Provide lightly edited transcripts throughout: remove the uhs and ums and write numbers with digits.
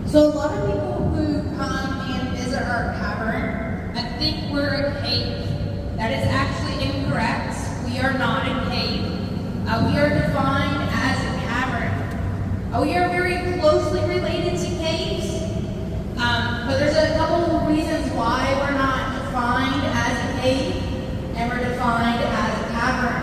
So a lot of people who come and visit our cavern, I think we're a cave. That is actually incorrect. We are not a cave. We are defined as a cavern. We are very closely related to caves, but there's a couple of reasons why we're not defined as a cave and we're defined as a cavern.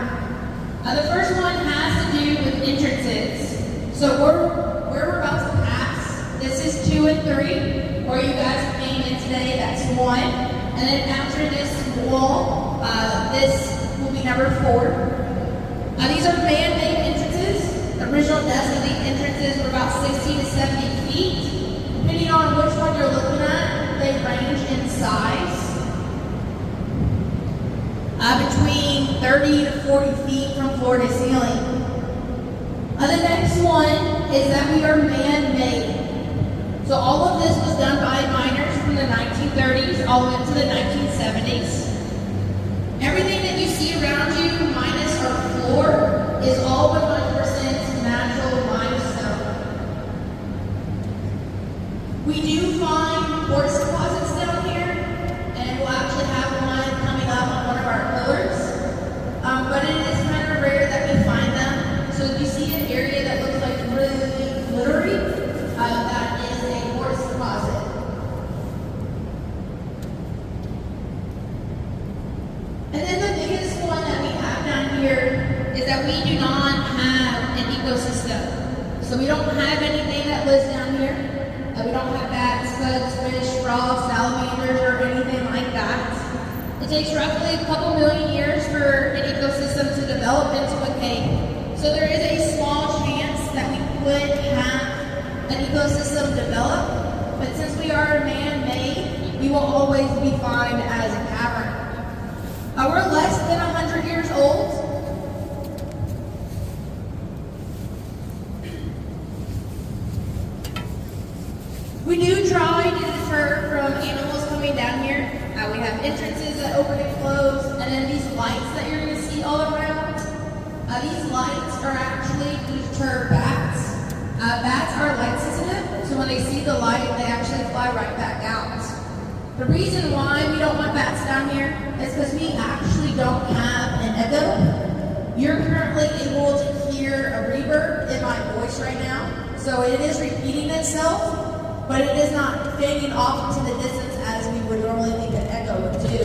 The first one has to do with entrances. So where we're about to pass, this is 2 and 3. Where you guys came in today, that's 1. And then after this wall, this will be number 4. These are man-made entrances. The original depths of the entrances were about 60 to 70 feet. Depending on which one you're looking at, they range in size. Between 30 to 40 feet from floor to ceiling. The next one is that we are man-made. So all of this was done by miners from the 1930s all the way up to the 1970s. Everything that you see around you, minus our floor, is all 100% natural limestone. We do find quartz deposits down here, and we'll actually have one coming up on one of our pillars. But it is kind of rare that we find them. So if you see an area that looks like really glittery, that is a quartz deposit. And then the biggest one that we have down here is that we do not have an ecosystem. So we don't have anything that lives down here. We don't have bats, bugs, fish, frogs, salamanders, or anything like that. It takes roughly a couple million years for an ecosystem to develop into a cave. So there is a small chance that we could have an ecosystem develop, but since we are man-made, we will always be defined as a cavern. We're less than 100 years old. We do try to deter from animals coming down here. We have entrances that open and close, and then these lights that you're going to see all around. These lights are actually to deter bats. Bats are light sensitive, so when they see the light, they actually fly right back out. The reason why we don't want bats down here is because we actually don't have an echo. You're currently able to hear a reverb in my voice right now, so it is repeating itself, but it is not fading off into the distance as we would normally think an echo would do.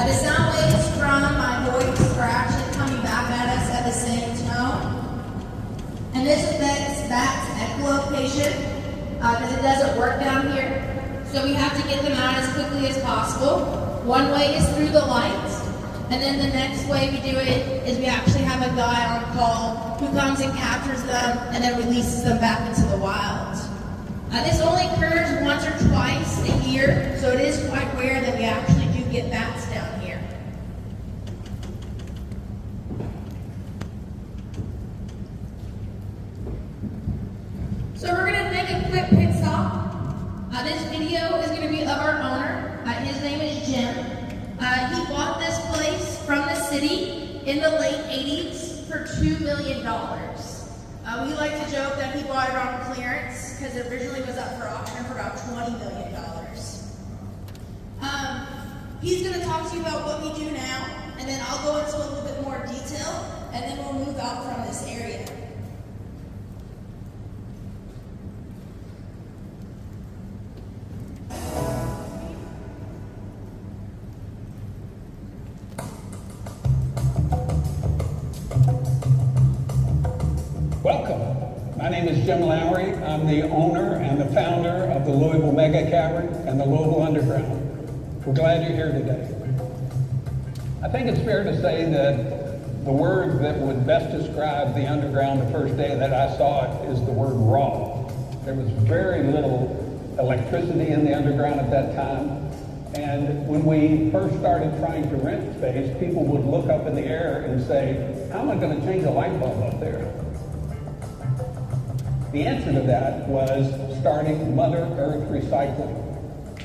The sound waves from my voice are actually coming back at us at the same tone. And this affects bats' echolocation because it doesn't work down here. So we have to get them out as quickly as possible. One way is through the lights. And then the next way we do it is we actually have a guy on call who comes and captures them and then releases them back into the wild. This only occurs once or twice a year, so it is quite rare that we actually do get bats down here. So we're going to make a quick pit stop. This video is going to be of our owner. His name is Jim. He bought this place from the city in the late 80s for $2 million. We like to joke that he bought it on clearance because it originally was up for auction for about $20 million. He's going to talk to you about what we do now, and then I'll go into a little bit more detail, and then we'll move out from this area. Welcome. My name is Jim Lowry. I'm the owner and the founder of the Louisville Mega Cavern and the Louisville Underground. We're glad you're here today. I think it's fair to say that the word that would best describe the underground the first day that I saw it is the word raw. There was very little electricity in the underground at that time. And when we first started trying to rent space, people would look up in the air and say, how am I going to change a light bulb up there? The answer to that was starting Mother Earth recycling.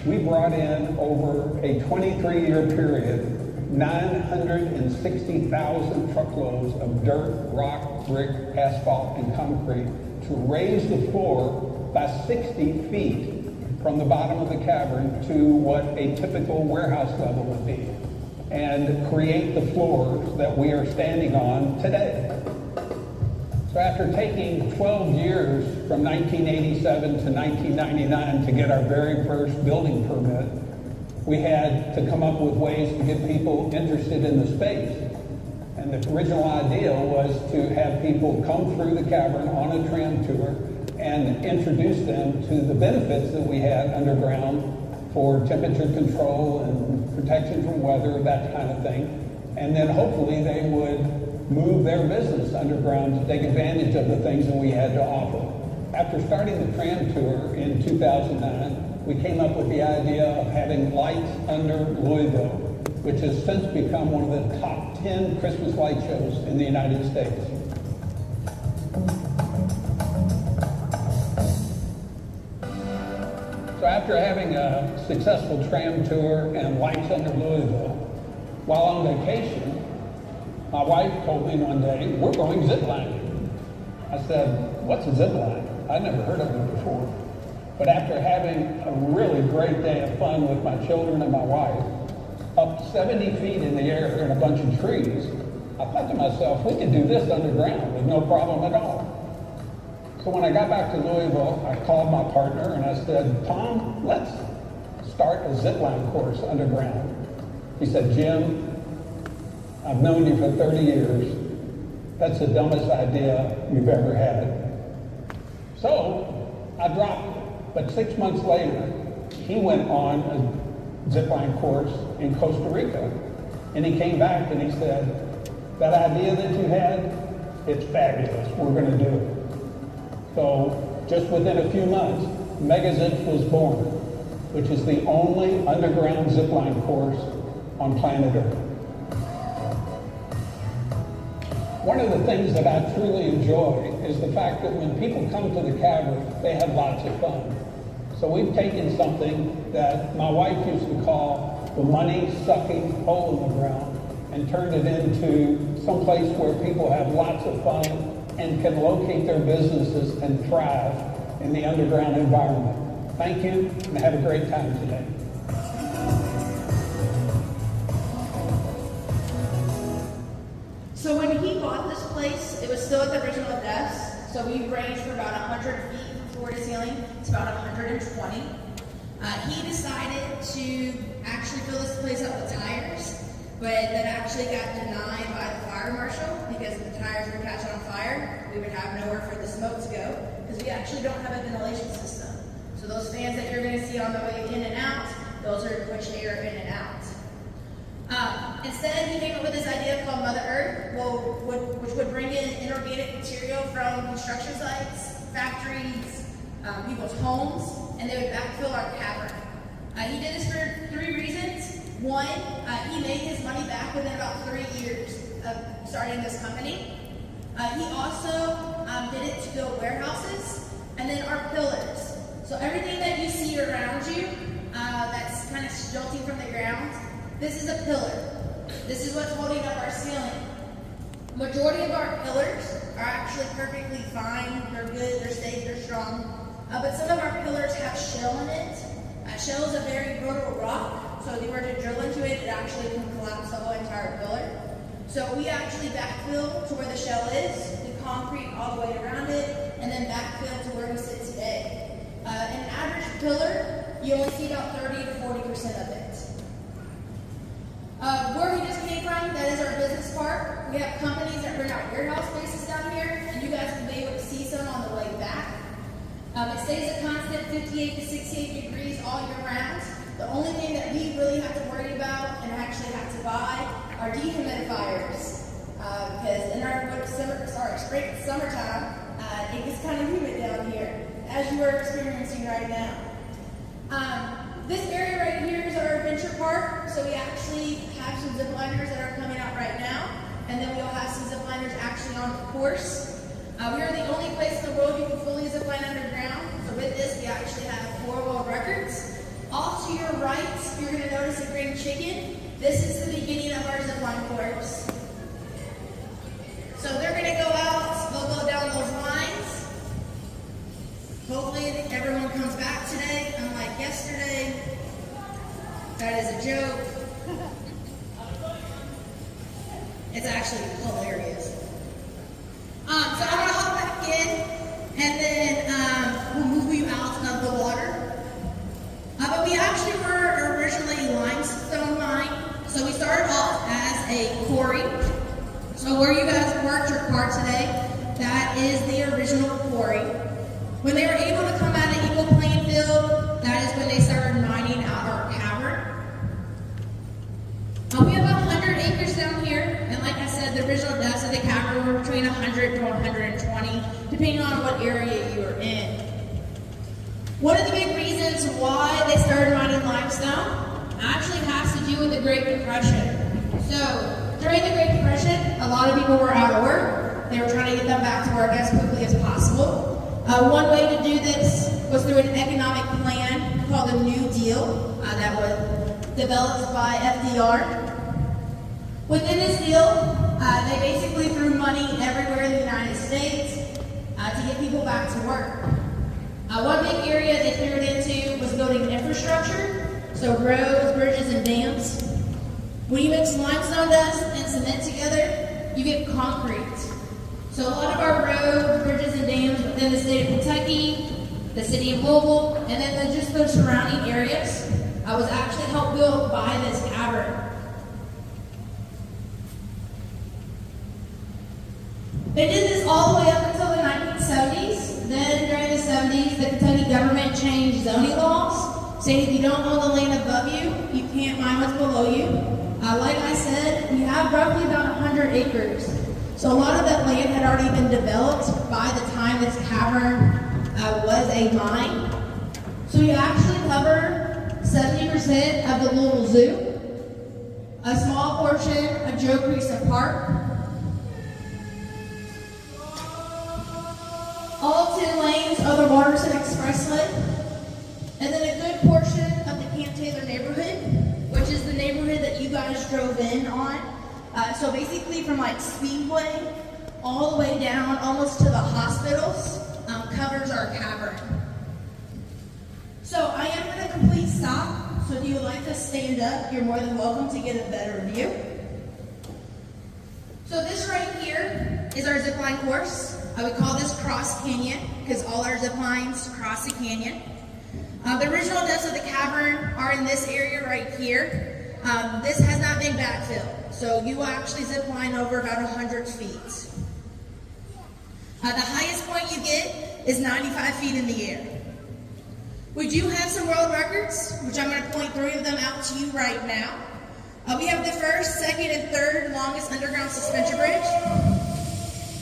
We brought in over a 23-year period 960,000 truckloads of dirt, rock, brick, asphalt, and concrete to raise the floor by 60 feet from the bottom of the cavern to what a typical warehouse level would be, and create the floors that we are standing on today. So after taking 12 years from 1987 to 1999 to get our very first building permit, we had to come up with ways to get people interested in the space. And the original idea was to have people come through the cavern on a tram tour and introduce them to the benefits that we had underground for temperature control and protection from weather, that kind of thing. And then hopefully they would move their business underground to take advantage of the things that we had to offer. After starting the tram tour in 2009, we came up with the idea of having Lights Under Louisville, which has since become one of the top 10 Christmas light shows in the United States. So after having a successful tram tour and Lights Under Louisville, while on vacation, my wife told me one day, we're going ziplining. I said, what's a zipline? I'd never heard of it before. But after having a really great day of fun with my children and my wife, up 70 feet in the air in a bunch of trees, I thought to myself, we could do this underground with no problem at all. So when I got back to Louisville, I called my partner and I said, Tom, let's start a zipline course underground. He said, Jim, I've known you for 30 years. That's the dumbest idea you've ever had. So I dropped it. But 6 months later, he went on a zipline course in Costa Rica. And he came back and he said, that idea that you had, it's fabulous. We're going to do it. So just within a few months, Mega Zips was born, which is the only underground zipline course on planet Earth. One of the things that I truly enjoy is the fact that when people come to the cavern, they have lots of fun. So we've taken something that my wife used to call the money-sucking hole in the ground and turned it into some place where people have lots of fun and can locate their businesses and thrive in the underground environment. Thank you, and have a great time today. So when he bought this place, it was still at the original depths. So we ranged from about 100 feet from floor to ceiling to about 120. He decided to actually fill this place up with tires, but that actually got denied by the fire marshal because if the tires were catching on fire, we would have nowhere for the smoke to go because we actually don't have a ventilation system. So those fans that you're going to see on the way in and out, those are to push air in and out. Instead, he came up with this idea called Mother Earth, which would bring in inorganic material from construction sites, factories, people's homes, and they would backfill our cavern. He did this for 3 reasons. One, he made his money back within about 3 years of starting this company. He also did it to build warehouses, and then our pillars. So everything that you see around you that's kind of stilting from the ground, this is a pillar. This is what's holding up our ceiling. Majority of our pillars are actually perfectly fine. They're good, they're safe, they're strong. But some of our pillars have shell in it. Shell is a very brittle rock, so if you were to drill into it, it actually can collapse the whole entire pillar. So we actually backfill to where the shell is, we concrete all the way around it, and then backfill to where we sit today. In an average pillar, you only see about 30 to 40% of it. Where we just came from, that is our business park. We have companies that rent out warehouse spaces down here, and you guys will be able to see some on the way back. It stays a constant 58 to 68 degrees all year round. The only thing that we really have to worry about and actually have to buy are dehumidifiers. Because in our summertime, it gets kind of humid down here, as you are experiencing right now. This area right here is our adventure park, so we actually have some zipliners that are coming out right now, and then we'll have some zipliners actually on the course. We are the only place in the world you can fully zipline underground, so with this we actually have 4 world records. Off to your right, you're going to notice a green chicken. This is the beginning of our zipline course. So they're going to go out, they'll go down those lines. Hopefully everyone comes back today, unlike yesterday. That is a joke. It's actually hilarious. So I'm going to hop back in, and then we'll move you out of the water. But we actually were originally limestone mine. So we started off as a quarry. So where you guys parked your car today, that is the original quarry. When they were able to come out of equal playing field, that is when they started mining out our cavern. We have about 100 acres down here, and like I said, the original depths of the cavern were between 100 to 120, depending on what area you were in. One of the big reasons why they started mining limestone actually has to do with the Great Depression. So, during the Great Depression, a lot of people were out of work. They were trying to get them back to work as quickly as possible. One way to do this was through an economic plan called the New Deal that was developed by FDR. Within this deal, they basically threw money everywhere in the United States to get people back to work. One big area they threw it into was building infrastructure, so roads, bridges, and dams. When you mix limestone dust and cement together, you get concrete. So a lot of our roads, bridges, and dams within the state of Kentucky, the city of Louisville, and then just those surrounding areas was actually helped build by this cavern. They did this all the way up until the 1970s. Then during the 70s, the Kentucky government changed zoning laws, saying if you don't own the land above you, you can't mine what's below you. Like I said, we have roughly about 100 acres. So a lot of that land had already been developed by the time this cavern was a mine. So we actually cover 70% of the Louisville Zoo, a small portion of Joe Creason Park, all 10 lanes of the Waterson Expressway, and then a good portion of the Camp Taylor neighborhood, which is the just drove in on. So basically from like Speedway all the way down almost to the hospitals covers our cavern. So I am going to complete stop. So if you would like to stand up, you're more than welcome to get a better view. So this right here is our zipline course. I would call this Cross Canyon because all our zip lines cross the canyon. The original depths of the cavern are in this area right here. This has not been backfilled, so you will actually zip line over about 100 feet. The highest point you get is 95 feet in the air. We do have some world records, which I'm going to point 3 of them out to you right now. We have the first, second, and third longest underground suspension bridge.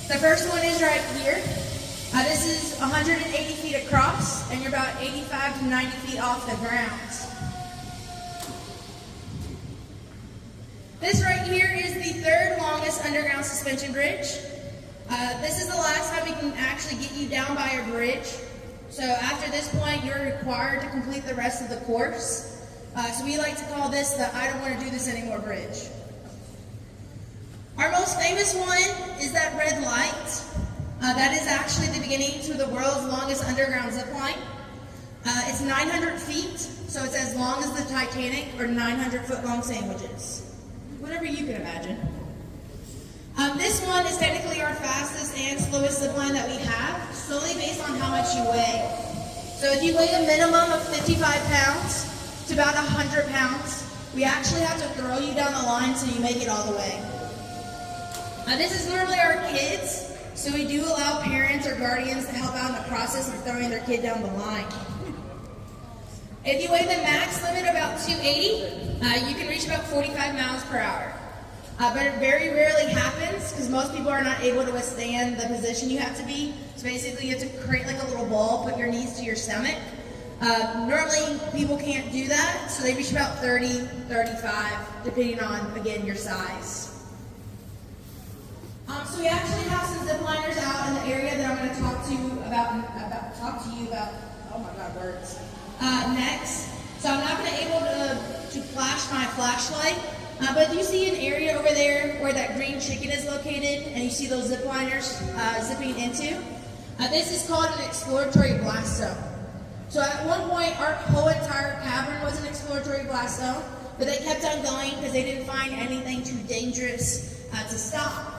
The first one is right here. This is 180 feet across, and you're about 85 to 90 feet off the ground. This right here is the third longest underground suspension bridge. This is the last time we can actually get you down by a bridge. So after this point, you're required to complete the rest of the course. So we like to call this the I don't want to do this anymore bridge. Our most famous one is that red light. That is actually the beginning to the world's longest underground zip line. It's 900 feet, so it's as long as the Titanic or 900-foot long sandwiches. Whatever you can imagine. This one is technically our fastest and slowest zip line that we have, solely based on how much you weigh. So if you weigh a minimum of 55 pounds to about 100 pounds, we actually have to throw you down the line so you make it all the way. This is normally our kids, so we do allow parents or guardians to help out in the process of throwing their kid down the line. If you weigh the max limit about 280, you can reach about 45 miles per hour. But it very rarely happens because most people are not able to withstand the position you have to be. So basically you have to create like a little ball, put your knees to your stomach. Normally people can't do that, so they reach about 30, 35, depending on, again, your size. So we actually have some zip liners out in the area that I'm going to talk to you about, oh my God, words, next. So I'm not going to be able to flash my flashlight, but you see an area over there where that green chicken is located, and you see those zip liners zipping into. This is called an exploratory blast zone. So at one point, our whole entire cavern was an exploratory blast zone, but they kept on going because they didn't find anything too dangerous to stop.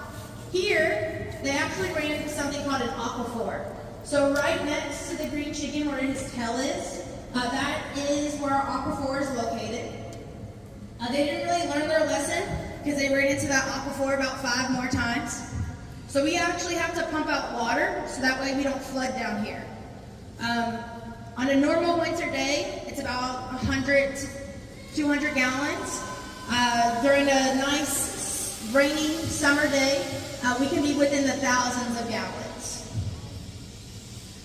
Here, they actually ran into something called an aquifer. So right next to the green chicken where his tail is, that is where our aquifer is located. They didn't really learn their lesson because they ran into that aquifer about 5 more times. So we actually have to pump out water so that way we don't flood down here. On a normal winter day, it's about 100 to 200 gallons. During a nice rainy summer day, we can be within the thousands of gallons.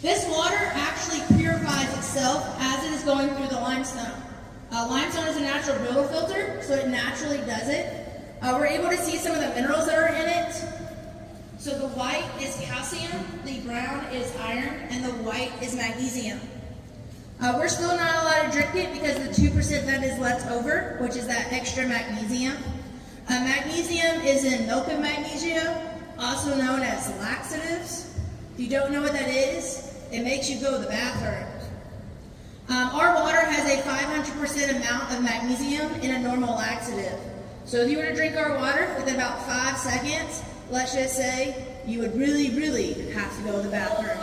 This water actually purifies itself as it is going through the limestone. Limestone is a natural builder filter, so it naturally does it. We're able to see some of the minerals that are in it. So the white is calcium, the brown is iron, and the white is magnesium. We're still not allowed to drink it because the 2% that is left over, which is that extra magnesium. Magnesium is in milk of magnesia, also known as laxatives. If you don't know what that is, it makes you go to the bathroom. Our water has a 500% amount of magnesium in a normal laxative. So if you were to drink our water within about 5 seconds, let's just say, you would really, really have to go to the bathroom.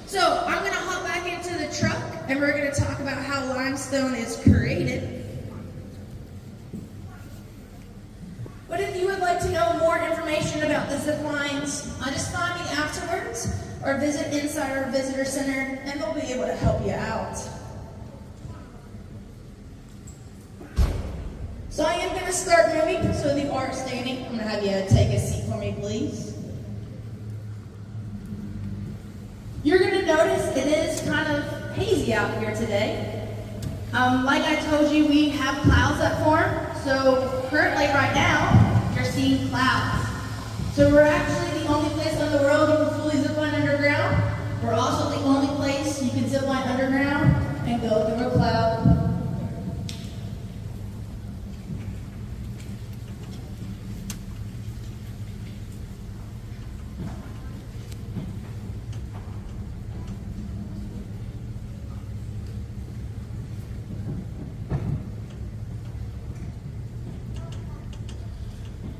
So I'm going to hop back into the truck and we're going to talk about how limestone is created. But if you would like to know more information about the zip lines, just find me afterwards or visit inside our visitor center and they'll be able to help you out. So I am going to start moving, so if you are standing, I'm going to have you take a seat for me, please. You're going to notice it is kind of hazy out here today. Like I told you, we have clouds that form. So currently right now, you're seeing clouds. So we're actually the only place on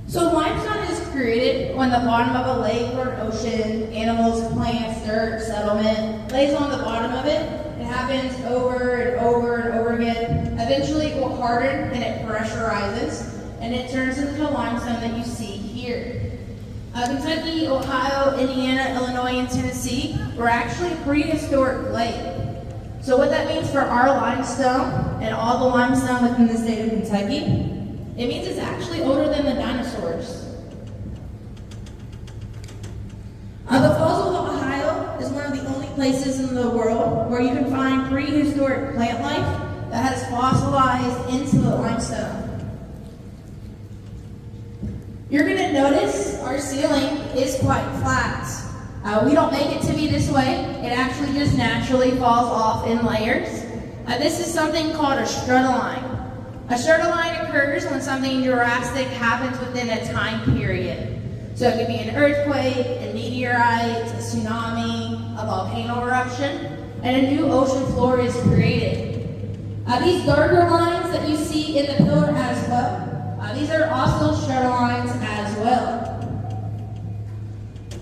So limestone is created when the bottom of a lake or an ocean, animals, plants, dirt, settlement lays on the bottom of it. It happens over and over and over again. Eventually it will harden and it pressurizes and it turns into the limestone that you see here. Kentucky, Ohio, Indiana, Illinois, and Tennessee were actually prehistoric lake. So what that means for our limestone and all the limestone within the state of Kentucky, it means it's actually older than the dinosaurs. The Falls of Ohio is one of the only places in the world where you can find prehistoric plant life that has fossilized into the limestone. You're going to notice our ceiling is quite flat. We don't make it to be this way. It actually just naturally falls off in layers. This is something called a stratoline. A stratoline occurs when something drastic happens within a time period. So it could be an earthquake, a meteorite, a tsunami, a volcano eruption, and a new ocean floor is created. These darker lines that you see in the pillar as well, these are also stratolines as well.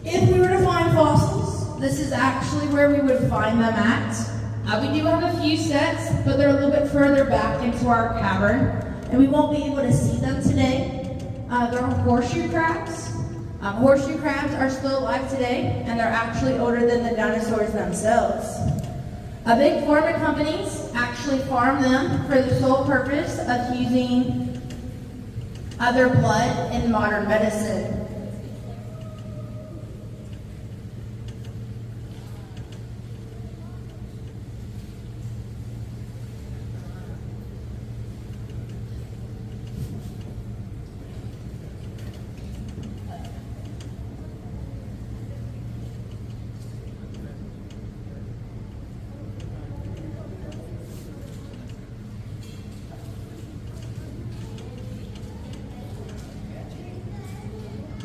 If we were to find fossils, this is actually where we would find them at. We do have a few sets, but they're a little bit further back into our cavern, and we won't be able to see them today. They're horseshoe crabs. Horseshoe crabs are still alive today, and they're actually older than the dinosaurs themselves. Big pharma companies actually farm them for the sole purpose of using their blood in modern medicine.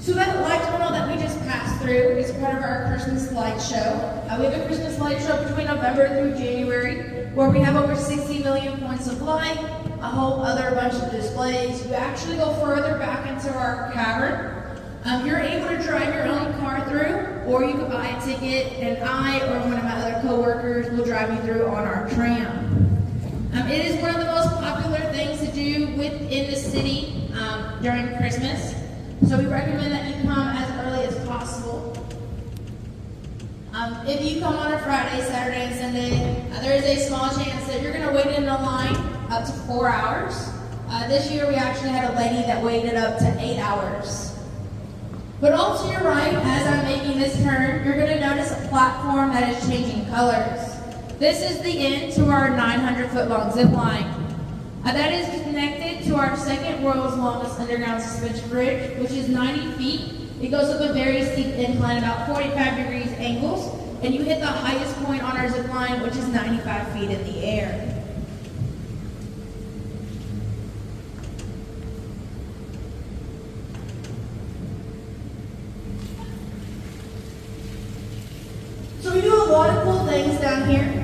So that light tunnel that we just passed through is part of our Christmas light show. We have a Christmas light show between November through January where we have over 60 million points of light, a whole other bunch of displays. You actually go further back into our cavern. You're able to drive your own car through, or you can buy a ticket and I or one of my other co-workers will drive you through on our tram. It is one of the most popular things to do within the city during Christmas. So we recommend that you come as early as possible. If you come on a Friday, Saturday, and Sunday, there is a small chance that you're going to wait in a line up to 4 hours. This year we actually had a lady that waited up to 8 hours. But all to your right, as I'm making this turn, you're going to notice a platform that is changing colors. This is the end to our 900-foot long zip line. That is connected to our second world's longest underground suspension bridge, which is 90 feet. It goes up a very steep incline, about 45 degrees angles, and you hit the highest point on our zip line, which is 95 feet in the air. So we do a lot of cool things down here.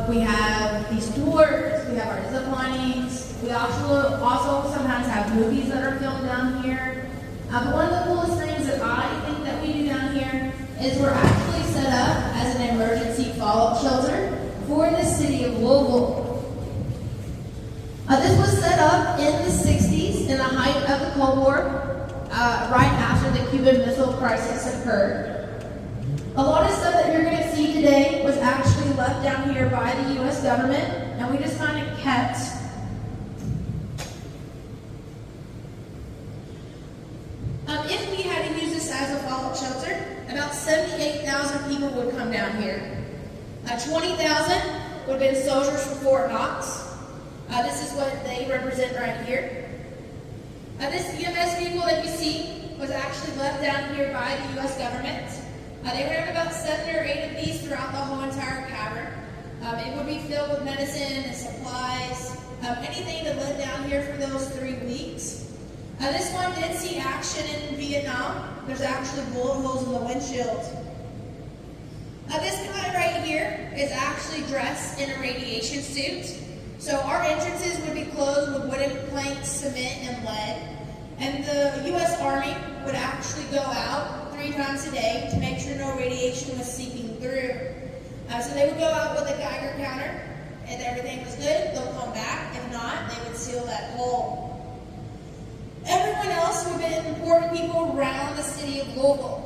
We have these tours, we have our zip linings, we also sometimes have movies that are filmed down here. But one of the coolest things that I think that we do down here is we're actually set up as an emergency fallout shelter for the city of Louisville. This was set up in the 60s in the height of the Cold War, right after the Cuban Missile Crisis occurred. A lot of stuff that you're going to see today was actually left down here by the U.S. government, and we just kind of kept. If we had to use this as a fallout shelter, about 78,000 people would come down here. 20,000 would have been soldiers from Fort Knox. This is what they represent right here. This EMS vehicle that you see was actually left down here by the U.S. government. They would have about 7 or 8 of these throughout the whole entire cavern. It would be filled with medicine and supplies, anything that lived down here for those 3 weeks. This one did see action in Vietnam. There's actually bullet holes in the windshield. This guy right here is actually dressed in a radiation suit. So our entrances would be closed with wooden planks, cement, and lead. And the U.S. Army would actually go out 3 times a day to make sure no radiation was seeping through. So they would go out with a Geiger counter. If everything was good, they'll come back. If not, they would seal that hole. Everyone else would have been important people around the city of Louisville.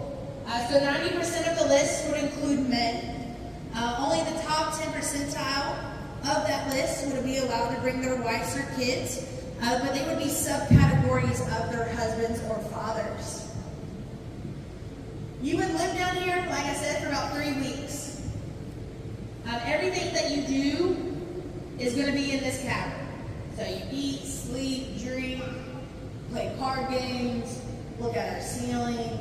So 90% of the list would include men. Only the top 10 percentile of that list would be allowed to bring their wives or kids, but they would be subcategories of their husbands or fathers. You would live down here, like I said, for about 3 weeks. Everything that you do is going to be in this cavern. So you eat, sleep, drink, play card games, look at our ceiling.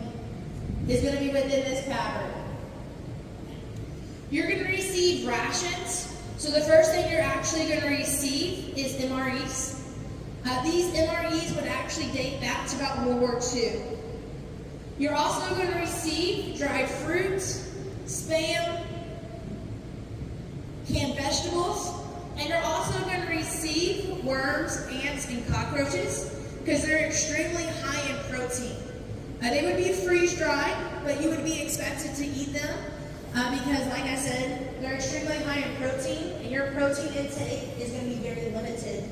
Is going to be within this cavern. You're going to receive rations. So the first thing you're actually going to receive is MREs. These MREs would actually date back to about World War II. You're also going to receive dried fruits, Spam, canned vegetables, and you're also going to receive worms, ants, and cockroaches because they're extremely high in protein. They would be freeze-dried, but you would be expected to eat them because, like I said, they're extremely high in protein, and your protein intake is going to be very limited.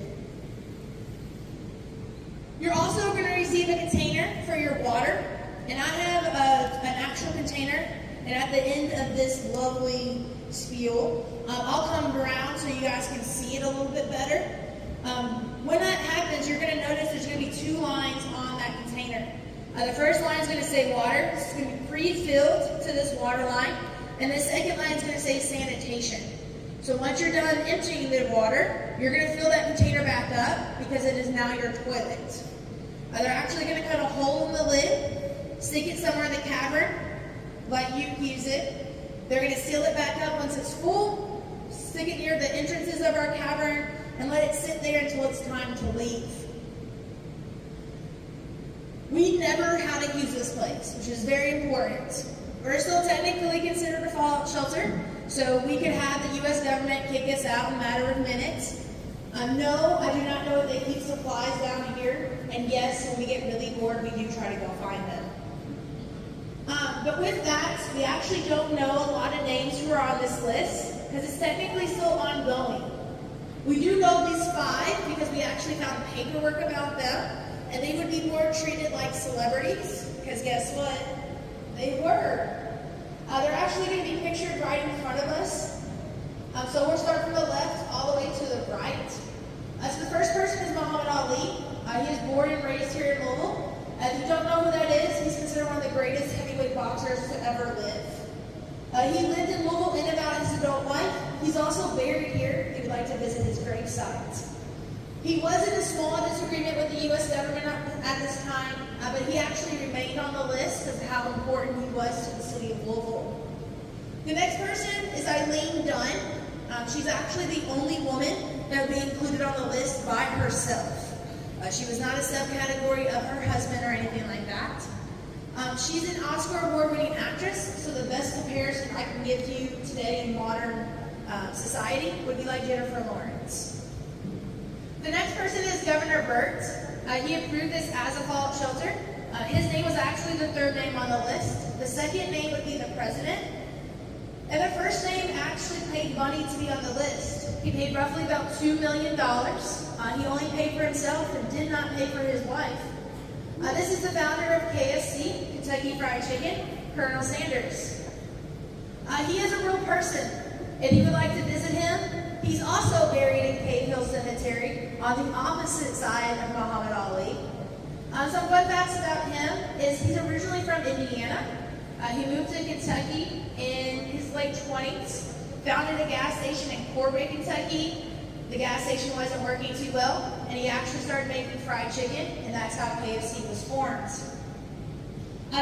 You're also going to receive a container for your water, and I have an actual container, and at the end of this lovely spiel, I'll come around so you guys can see it a little bit better. When that happens, you're going to notice there's going to be 2 lines on that container. The first line is going to say water. It's going to be pre-filled to this water line. And the second line is going to say sanitation. So once you're done emptying the water, you're going to fill that container back up because it is now your toilet. They're actually going to cut a hole in the lid, stick it somewhere in the cavern, let you use it. They're going to seal it back up once it's full, stick it near the entrances of our cavern, and let it sit there until it's time to leave. We never had to use this place, which is very important. We're still technically considered a fallout shelter, so we could have the U.S. government kick us out in a matter of minutes. No, I do not know if they keep supplies down here, and yes, when we get really bored, we do try to go find them. But with that, we actually don't know a lot of names who are on this list, because it's technically still ongoing. We do know these 5 because we actually found paperwork about them. And they would be more treated like celebrities, because guess what? They were. They're actually going to be pictured right in front of us. So we'll start from the left all the way to the right. So the first person is Muhammad Ali. He was born and raised here in Louisville. If you don't know who that is, he's considered one of the greatest heavyweight boxers to ever live. He lived in Louisville in about his adult life. He's also buried here if you'd like to visit his gravesite. He was in a small disagreement with the U.S. government at this time, but he actually remained on the list because of how important he was to the city of Louisville. The next person is Eileen Dunn. She's actually the only woman that would be included on the list by herself. She was not a subcategory of her husband or anything like that. She's an Oscar award-winning actress, so the best comparison I can give to you today in modern society would be like Jennifer Lawrence. The next person is Governor Burt. He approved this as a fallout shelter. His name was actually the 3rd name on the list. The second name would be the president. And the first name actually paid money to be on the list. He paid roughly about $2 million. He only paid for himself and did not pay for his wife. This is the founder of KFC, Kentucky Fried Chicken, Colonel Sanders. He is a real person. If you would like to visit him, he's also buried in Cave Hill Cemetery on the opposite side of Muhammad Ali. Some fun facts about him is he's originally from Indiana. He moved to Kentucky in his late 20s, founded a gas station in Corbin, Kentucky. The gas station wasn't working too well, and he actually started making fried chicken, and that's how KFC was formed.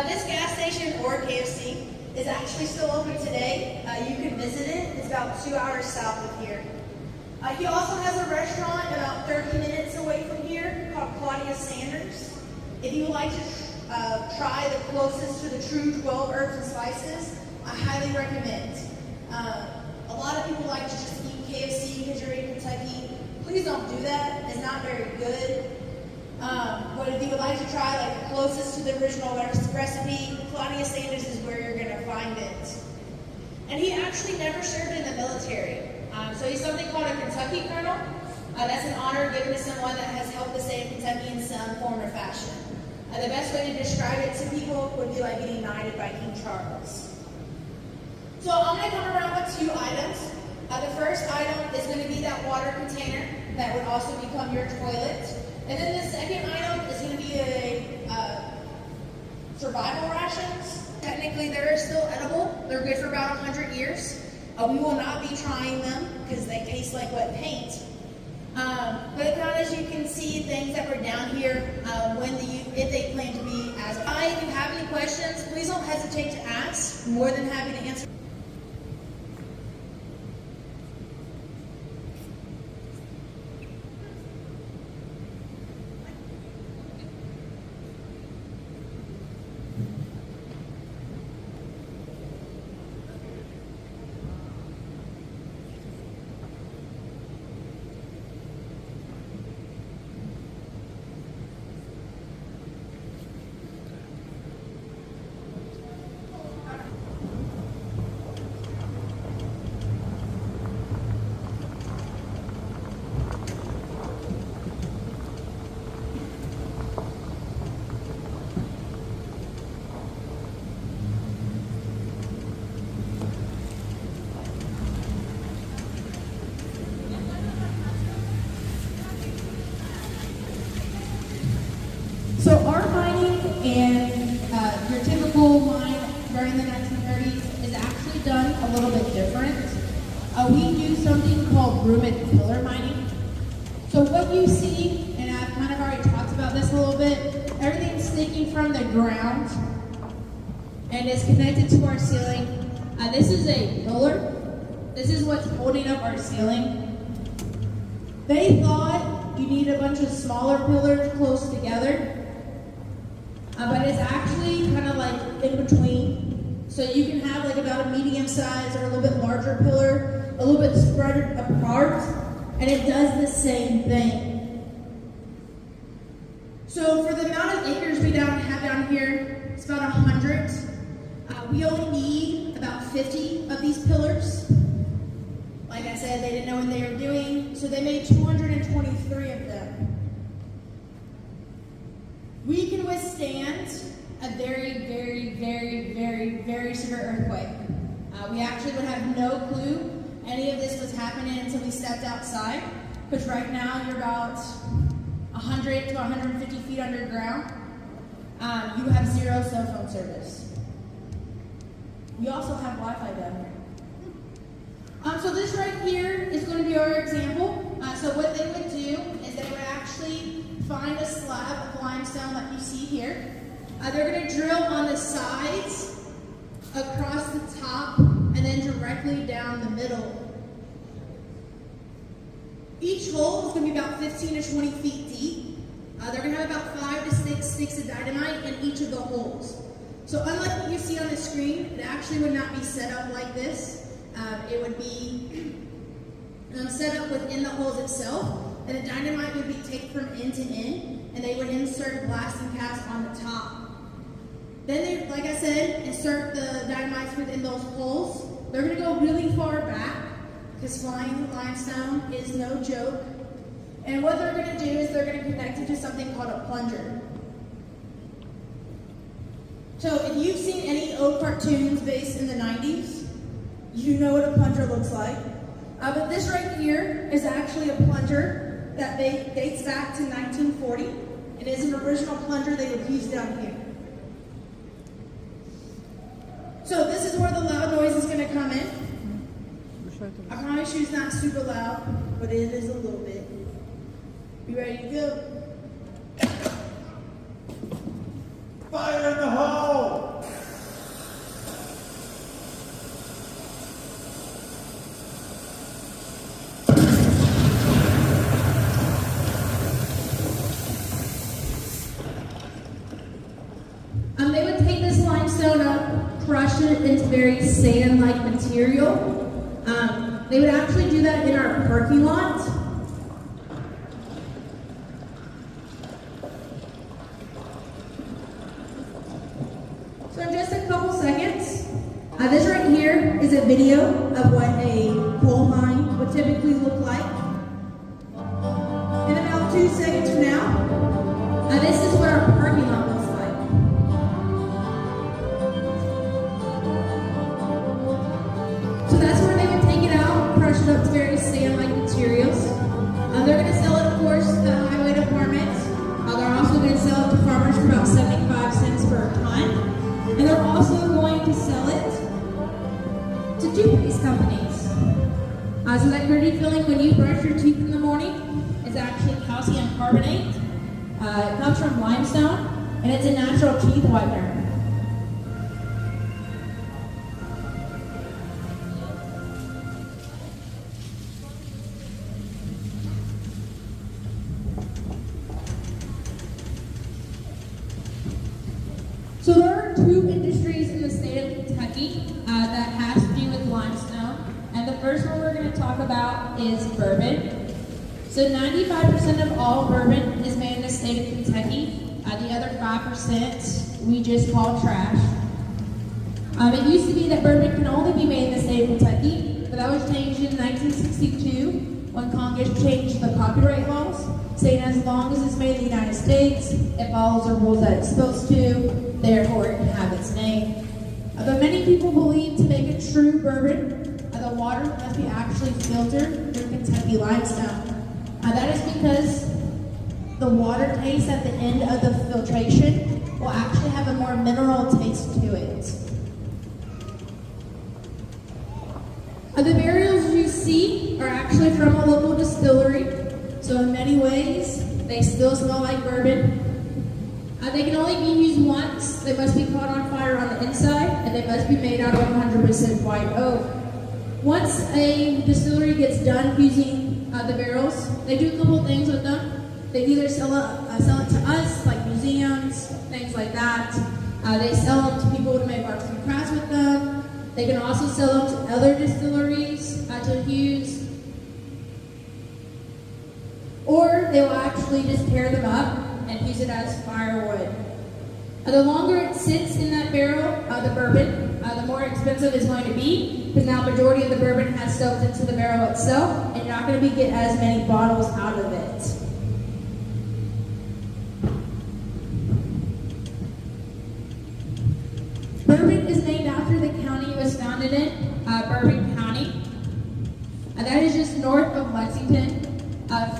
This gas station, or KFC, is actually still open today. You can visit it. It's about 2 hours south of here. He also has a restaurant about 30 minutes away from here called Claudia Sanders. If you would like to try the closest to the true 12 herbs and spices, I highly recommend. A lot of people like to just eat KFC because you're in Kentucky. Please don't do that. It's not very good. But if you would like to try like the closest to the original recipe, Claudia Sanders is where you're going to find it. And he actually never served in the military. So he's something called a Kentucky Colonel. That's an honor given to someone that has helped the state of Kentucky in some form or fashion. The best way to describe it to people would be like getting knighted by King Charles. So I'm going to come around with two items. The first item is going to be that water container that would also become your toilet. And then the second item is going to be a survival rations. Technically, they're still edible. They're good for about 100 years. We will not be trying them because they taste like wet paint. But kind of as you can see, things that were down here, if they plan to be as if you have any questions, please don't hesitate to ask. More than happy to answer. So our mining and your typical mine during the 1930s is actually done a little bit different. We do something called room and pillar mining. So what you see, and I've kind of already talked about this a little bit, everything's sticking from the ground and is connected to our ceiling. This is a pillar. This is what's holding up our ceiling. They thought you need a bunch of smaller pillars close together. But it's actually kind of like in between. So you can have like about a medium size or a little bit larger pillar, a little bit spread apart, and it does the same thing. So for the amount of acres we have down here, it's about 100. We only need about 50 of these pillars. Like I said, they didn't know what they were doing, so they made 223 of them. We can withstand a very, very, very, very, very severe earthquake. We actually would have no clue any of this was happening until we stepped outside, because right now you're about 100 to 150 feet underground. You have zero cell phone service. We also have Wi-Fi down here. So this right here is going to be our example. So what they would do is they would actually find a slab of limestone like you see here. They're going to drill on the sides, across the top, and then directly down the middle. Each hole is going to be about 15 to 20 feet deep. They're going to have about 5 to 6 sticks of dynamite in each of the holes. So unlike what you see on the screen, it actually would not be set up like this. It would be set up within the holes itself. And the dynamite would be taken from end to end, and they would insert blasting caps on the top. Then they, like I said, insert the dynamites within those holes. They're going to go really far back, because flying limestone is no joke. And what they're going to do is they're going to connect it to something called a plunger. So if you've seen any old cartoons based in the 90s, you know what a plunger looks like. But this right here is actually a plunger that dates back to 1940. It is an original plunger they would use down here. So this is where the loud noise is going to come in. I promise you it's not super loud, but it is a little bit. You ready to go? Fire in the hole! They would take this limestone up, crush it into very sand-like material. They would actually do that in our parking lot. here is a video of what a coal mine would typically look like. In about 2 seconds from now, this is what our parking lot looks like. So that's where they would take it out, crush it up to various sand-like materials. They're going to sell it, of course, to the highway department. They're also going to sell it to farmers for about 75 cents per ton. And they're also going to sell it to toothpaste companies. So that gritty feeling when you brush your teeth in the morning is actually calcium carbonate. It comes from limestone, and it's a natural teeth whitener. So there are 2 industries in the state of Kentucky that has to do with limestone. And the first one we're going to talk about is bourbon. So 95% of all bourbon is made in the state of Kentucky. The other 5% we just call trash. It used to be that bourbon can only be made in the state of Kentucky, but that was changed in 1962 when Congress changed the copyright laws, saying as long as it's made in the United States, it follows the rules that it's supposed to, therefore it can have its name. But many people believe to make a true bourbon, the water must be actually filtered through Kentucky limestone. That is because the water taste at the end of the filtration will actually have a more mineral taste to it. The barrels you see are actually from a local distillery, so in many ways, they still smell like bourbon. They can only be used once, they must be caught on fire on the inside, and they must be made out of 100% white oak. Once a distillery gets done using the barrels, they do a couple things with them. They either sell it to us, like museums, things like that. They sell them to people to make arts and crafts with them. They can also sell them to other distilleries to use. Or they will actually just tear them up and use it as firewood. The longer it sits in that barrel, the bourbon, the more expensive it's going to be, because now the majority of the bourbon has soaked into the barrel itself, and you're not going to get as many bottles out of it. Bourbon is named after the county it was founded in, Bourbon County. That is just north of Lexington.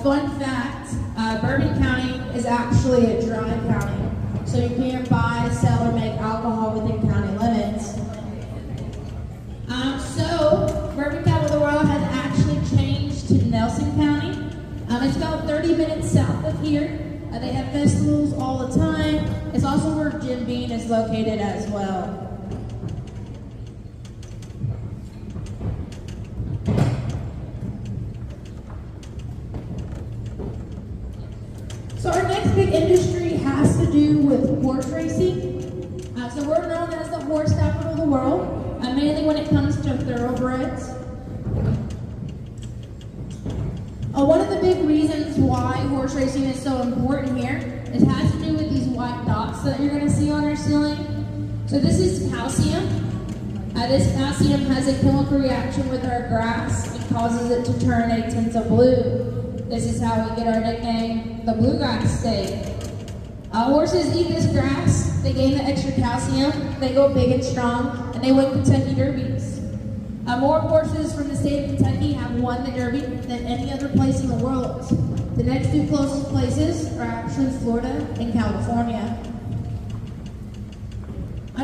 Fun fact, Bourbon County is actually a dry county, so you can't buy, sell, or make alcohol within county limits. So, Bourbon Capital World has actually changed to Nelson County. It's about 30 minutes south of here. They have festivals all the time. It's also where Jim Beam is located as well. So our next big industry has to do with horse racing. So we're known as the horse capital of the world, mainly when it comes to thoroughbreds. One of the big reasons why horse racing is so important here, it has to do with these white dots that you're going to see on our ceiling. So this is calcium. This calcium has a chemical reaction with our grass and causes it to turn a tint of blue. This is how we get our nickname, the bluegrass state. Horses eat this grass, they gain the extra calcium, they go big and strong, and they win Kentucky Derbies. More horses from the state of Kentucky have won the Derby than any other place in the world. The next 2 closest places are actually Florida and California.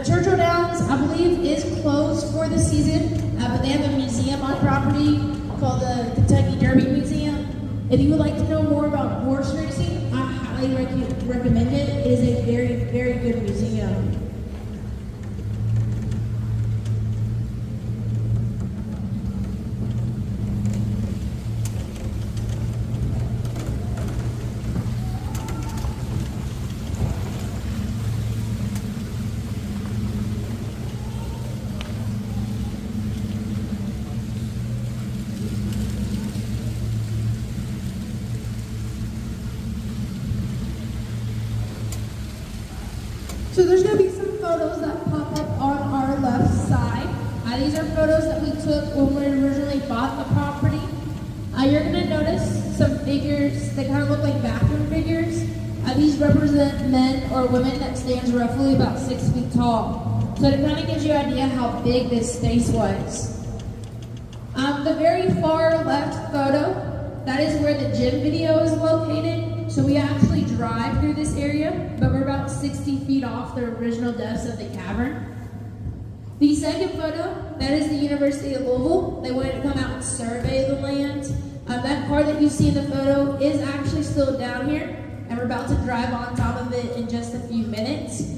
Churchill Downs, I believe, is closed for the season, but they have a museum on property called the Kentucky Derby Museum. If you would like to know more about horse racing, I highly recommend it. It is a very, very good museum. So there's going to be some photos that we took when we originally bought the property. You're going to notice some figures that kind of look like bathroom figures. These represent men or women that stands roughly about 6 feet tall. So it kind of gives you an idea how big this space was. The very far left photo, that is where the gym video is located. So we actually drive through this area, but we're about 60 feet off the original depths of the cavern. The second photo, that is the University of Louisville. They wanted to come out and survey the land. That car that you see in the photo is actually still down here, and we're about to drive on top of it in just a few minutes.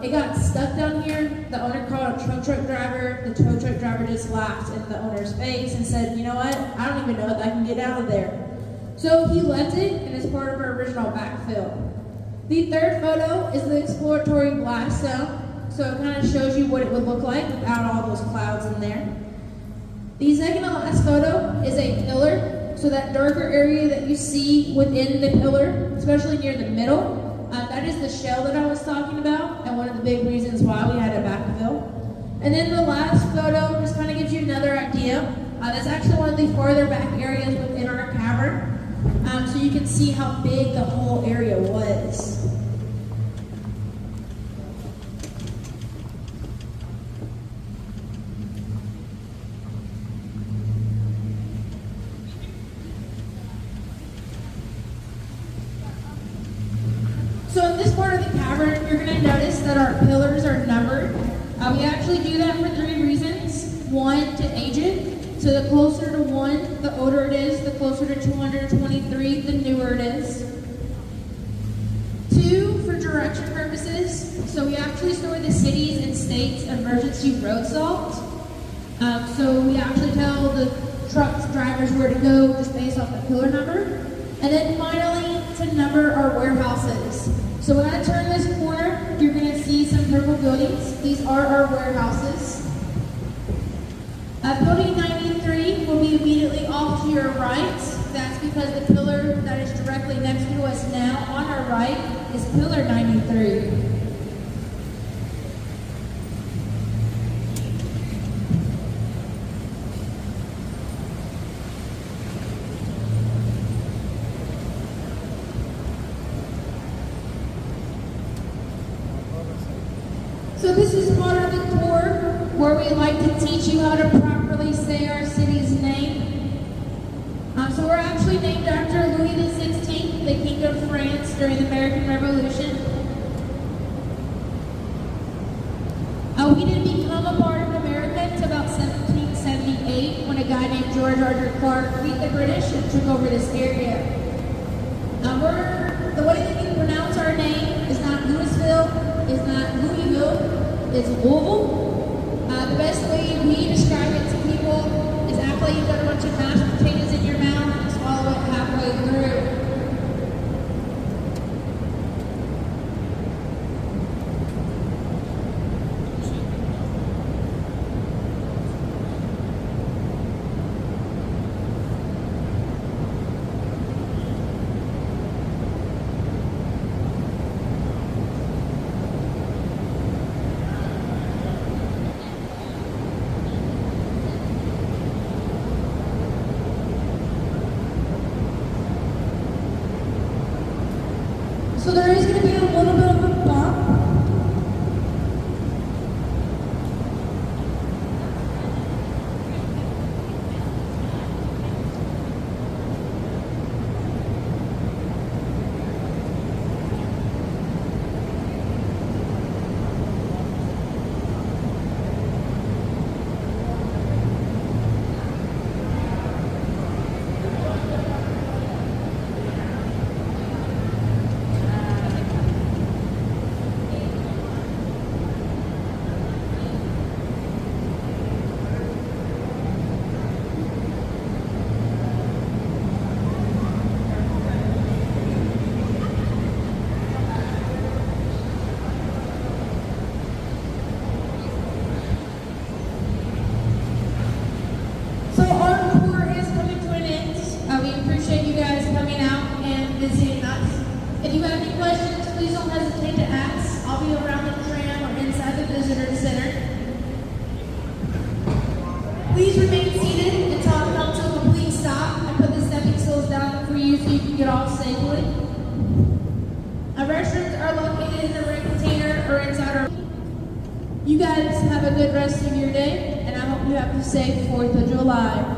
It got stuck down here. The owner called a tow truck driver. The tow truck driver just laughed in the owner's face and said, you know what, I don't even know if I can get out of there. So he left it, and it's part of our original backfill. The third photo is the exploratory blast zone. So it kind of shows you what it would look like without all those clouds in there. The second to last photo is a pillar. So that darker area that you see within the pillar, especially near the middle, that is the shell that I was talking about, and one of the big reasons why we had a backfill. And then the last photo just kind of gives you another idea. That's actually one of the farther back areas within our cavern. So you can see how big the whole area was. So in this part of the cavern, you're going to notice that our pillars are numbered. We actually do that for 3 reasons. 1, to age it. So the closer to 1, the older it is. The closer to 223, the newer it is. 2, for direction purposes. So we actually store the cities and states emergency road salt. So we actually tell the truck drivers where to go just based off the pillar number. And then finally, to number our warehouses. So when I turn this corner, you're going to see some purple buildings. These are our warehouses. Building 93 will be immediately off to your right. That's because the pillar that is directly next to us now on our right is pillar 93. So this is part of the tour where we like to teach you how to properly say our city's name. So we're actually named after Louis XVI, the King of France during the American Revolution. We didn't become a part of America until about 1778 when a guy named George Arthur Clark beat the British and took over this area. The way that we pronounce our name is not Louisville, it's not Louisville, it's Louisville. The best way we describe it to people is act like you've got a bunch of mashed potatoes in your mouth and swallow it halfway through. So there is going to be a little bit of a bump. So our tour is coming to an end. We appreciate you guys coming out and visiting us. If you have any questions, please don't hesitate to ask. I'll be around the tram or inside the visitor center. Please remain seated until I come to a complete stop and put the stepping stools down for you so you can get off safely. Our restrooms are located in the ring container or inside our... You guys have a good rest of your day, and I hope you have a safe 4th of July.